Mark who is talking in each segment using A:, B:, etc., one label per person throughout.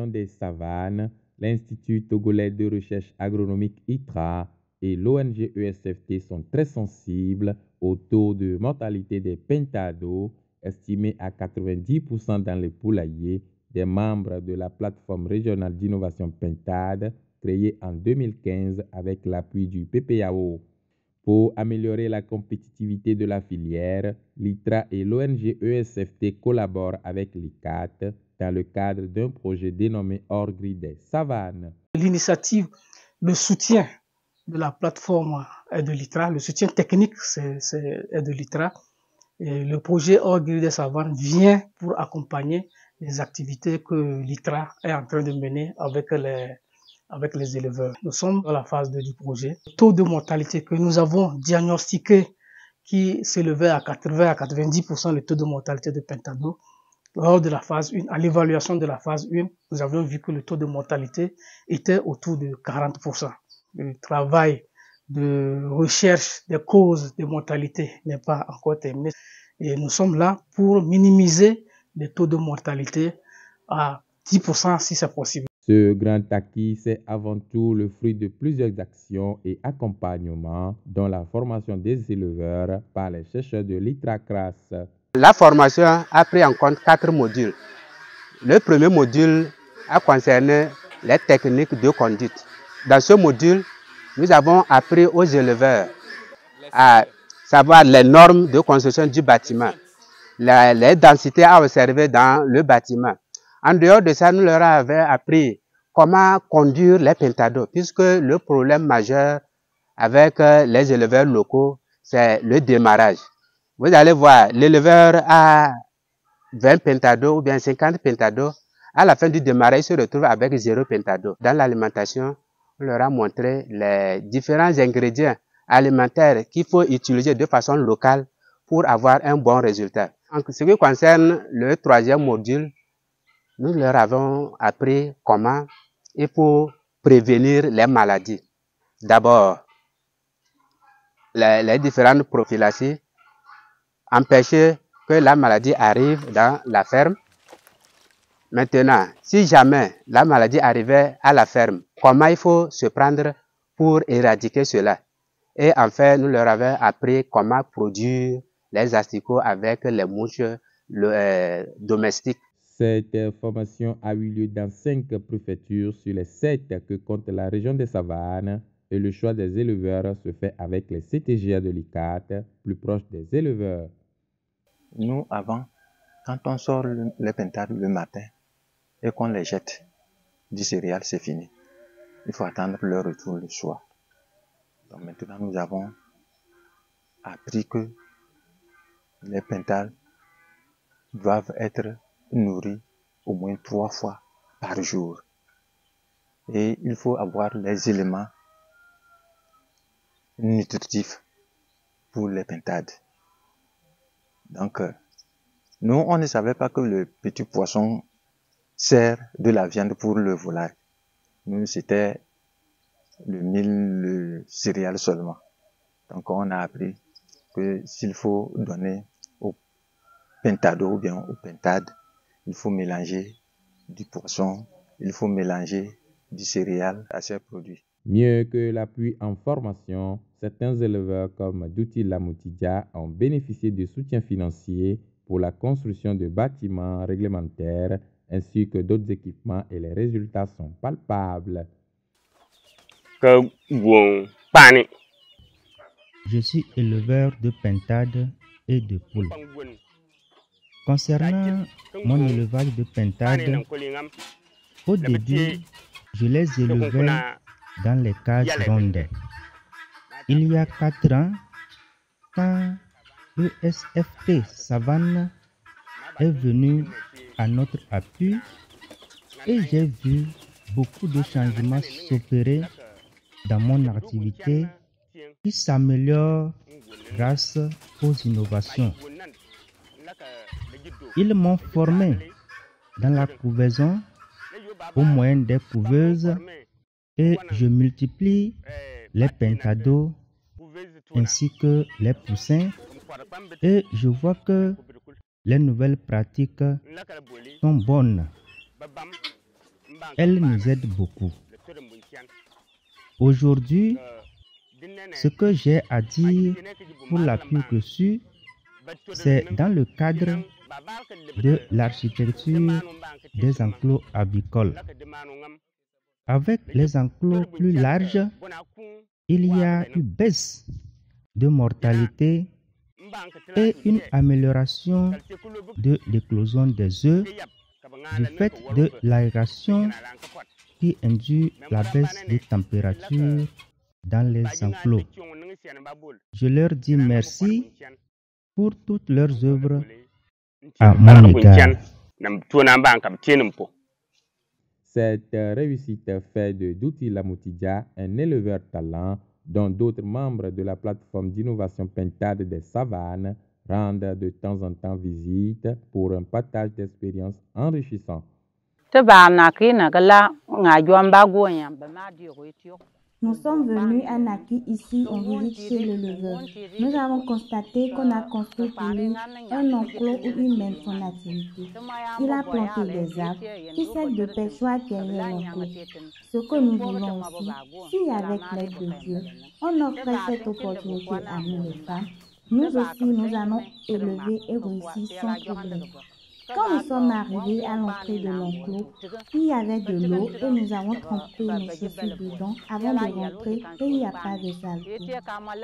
A: région des Savanes, l'Institut togolais de recherche agronomique ITRA et l'ONG ESFT sont très sensibles au taux de mortalité des pentados, estimé à 90% dans les poulaillers des membres de la plateforme régionale d'innovation Pentade, créée en 2015 avec l'appui du PPAO. Pour améliorer la compétitivité de la filière, l'ITRA et l'ONG ESFT collaborent avec l'ICAT dans le cadre d'un projet dénommé Hors-Gris des Savanes.
B: L'initiative, le soutien de la plateforme est de l'ITRA, le soutien technique est de l'ITRA. Et le projet Hors-Gris des Savanes vient pour accompagner les activités que l'ITRA est en train de mener avec les éleveurs. Nous sommes dans la phase 2 du projet. Le taux de mortalité que nous avons diagnostiqué qui s'élevait à 80 à 90%, le taux de mortalité de pentado. Lors de la phase 1, à l'évaluation de la phase 1, nous avions vu que le taux de mortalité était autour de 40%. Le travail de recherche des causes de mortalité n'est pas encore terminé. Et nous sommes là pour minimiser les taux de mortalité à 10% si c'est possible.
A: Ce grand acquis, c'est avant tout le fruit de plusieurs actions et accompagnements, dont la formation des éleveurs par les chercheurs de l'ITRA-CRAS.
C: La formation a pris en compte 4 modules. Le premier module a concerné les techniques de conduite. Dans ce module, nous avons appris aux éleveurs à savoir les normes de construction du bâtiment, les densités à observer dans le bâtiment. En dehors de ça, nous leur avons appris comment conduire les pentados, puisque le problème majeur avec les éleveurs locaux, c'est le démarrage. Vous allez voir, l'éleveur a 20 pentados ou bien 50 pentados. À la fin du démarrage, il se retrouve avec 0 pentado. Dans l'alimentation, on leur a montré les différents ingrédients alimentaires qu'il faut utiliser de façon locale pour avoir un bon résultat. En ce qui concerne le troisième module, nous leur avons appris comment il faut prévenir les maladies. D'abord, les différentes prophylaxies, empêcher que la maladie arrive dans la ferme. Maintenant, si jamais la maladie arrivait à la ferme, comment il faut se prendre pour éradiquer cela? Et enfin, nous leur avons appris comment produire les asticots avec les mouches domestiques.
A: Cette formation a eu lieu dans 5 préfectures sur les 7 que compte la région des Savanes et le choix des éleveurs se fait avec les CTGA de l'ICAT, plus proches des éleveurs.
D: Nous, avant, quand on sort les pentades le matin et qu'on les jette du céréal, c'est fini. Il faut attendre leur retour le soir. Donc maintenant, nous avons appris que les pentades doivent être nourris au moins 3 fois par jour. Et il faut avoir les éléments nutritifs pour les pentades. Donc, nous, on ne savait pas que le petit poisson sert de la viande pour le volaille. Nous, c'était le mil, le céréal seulement. Donc, on a appris que s'il faut donner au pentado ou bien au pentade, il faut mélanger du poisson, il faut mélanger du céréal à ces produits.
A: Mieux que l'appui en formation, certains éleveurs comme Douti Lamoutidia ont bénéficié de soutien financier pour la construction de bâtiments réglementaires ainsi que d'autres équipements et les résultats sont palpables.
E: Je suis éleveur de pentades et de poules. Concernant mon élevage de pentades, au début, je les élevais dans les cases rondes. Il y a 4 ans, quand ESFT Savane est venu à notre appui et j'ai vu beaucoup de changements s'opérer dans mon activité qui s'améliore grâce aux innovations. Ils m'ont formé dans la couvaison au moyen des couveuses et je multiplie les pentados ainsi que les poussins et je vois que les nouvelles pratiques sont bonnes. elle nous aide beaucoup. Aujourd'hui, ce que j'ai à dire pour l'appui reçu, c'est dans le cadre de l'architecture des enclos avicoles. Avec les enclos plus larges, il y a une baisse de mortalité et une amélioration de l'éclosion des œufs du fait de l'aération qui induit la baisse des températures dans les enclos. Je leur dis merci pour toutes leurs œuvres à mon égard.
A: Cette réussite fait de Douti Lamoutidja un éleveur talent dont d'autres membres de la plateforme d'innovation Pentade des Savanes rendent de temps en temps visite pour un partage d'expériences enrichissant.
F: Nous sommes venus à Naki, ici on visite chez l'éleveur. Nous avons constaté qu'on a construit pour lui un enclos où il mène son activité. Il a planté des arbres qui servent de perchoir derrière l'enclos. Ce que nous voulons aussi, si avec l'aide de Dieu, on offrait cette opportunité à nous les femmes, nous aussi nous allons élever et réussir sans problème. Quand nous sommes arrivés à l'entrée de l'enclos, il y avait de l'eau et nous avons trempé nos chaussures dedans avant de rentrer et il n'y a pas de saleté.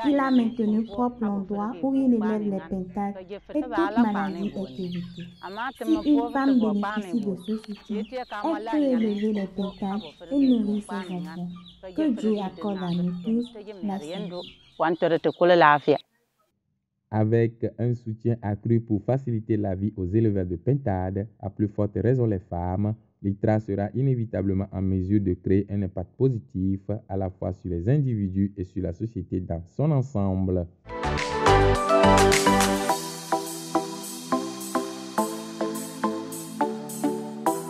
F: Il a maintenu propre l'endroit où il élève les pentades et toute maladie est évitée. Si une femme bénéficie de ce soutien, elle peut élever les pentades et nourrir ses enfants. Que Dieu accorde à nous tous la santé.
A: Avec un soutien accru pour faciliter la vie aux éleveurs de pentades, à plus forte raison les femmes, l'ITRA sera inévitablement en mesure de créer un impact positif à la fois sur les individus et sur la société dans son ensemble.